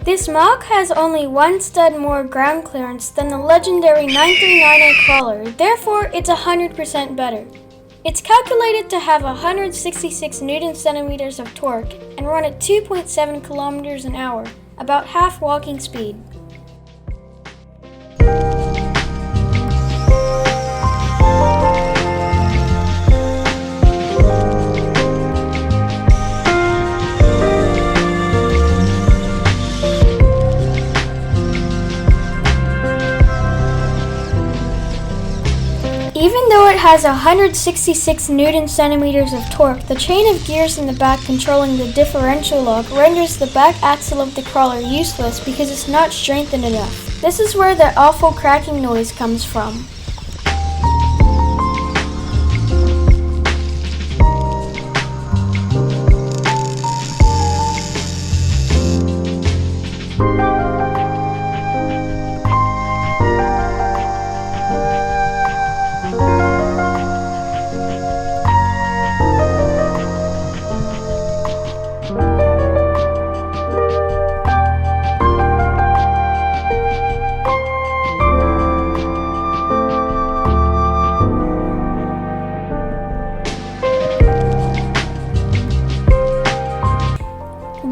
This Mach has only one stud more ground clearance than the legendary 9398 crawler, therefore it's 100% better. It's calculated to have 166 Newton-centimeters of torque and run at 2.7 kilometers an hour, about half walking speed. Even though it has 166 Newton-centimeters of torque, the chain of gears in the back controlling the differential lock renders the back axle of the crawler useless because it's not strengthened enough. This is where the awful cracking noise comes from.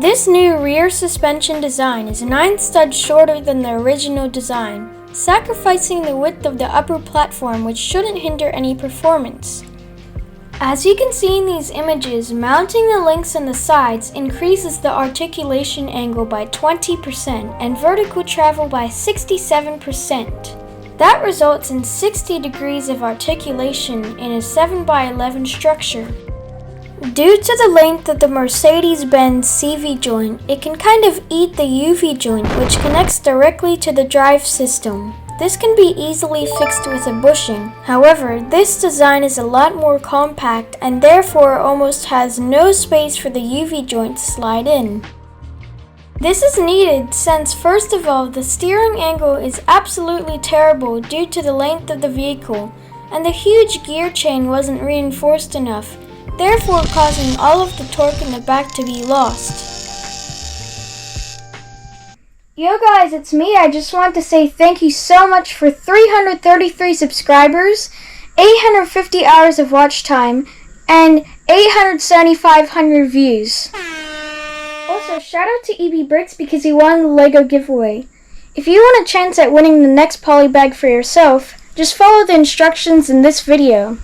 This new rear suspension design is 9 studs shorter than the original design, sacrificing the width of the upper platform, which shouldn't hinder any performance. As you can see in these images, mounting the links on the sides increases the articulation angle by 20% and vertical travel by 67%. That results in 60 degrees of articulation in a 7x11 structure. Due to the length of the Mercedes-Benz CV joint, it can kind of eat the UV joint, which connects directly to the drive system. This can be easily fixed with a bushing. However, this design is a lot more compact and therefore almost has no space for the UV joint to slide in. This is needed since, first of all, the steering angle is absolutely terrible due to the length of the vehicle, and the huge gear chain wasn't reinforced enough, therefore causing all of the torque in the back to be lost. Yo guys, it's me. I just want to say thank you so much for 333 subscribers, 850 hours of watch time, and 7,500 views. Also, shout out to EB Bricks because he won the LEGO giveaway. If you want a chance at winning the next polybag for yourself, just follow the instructions in this video.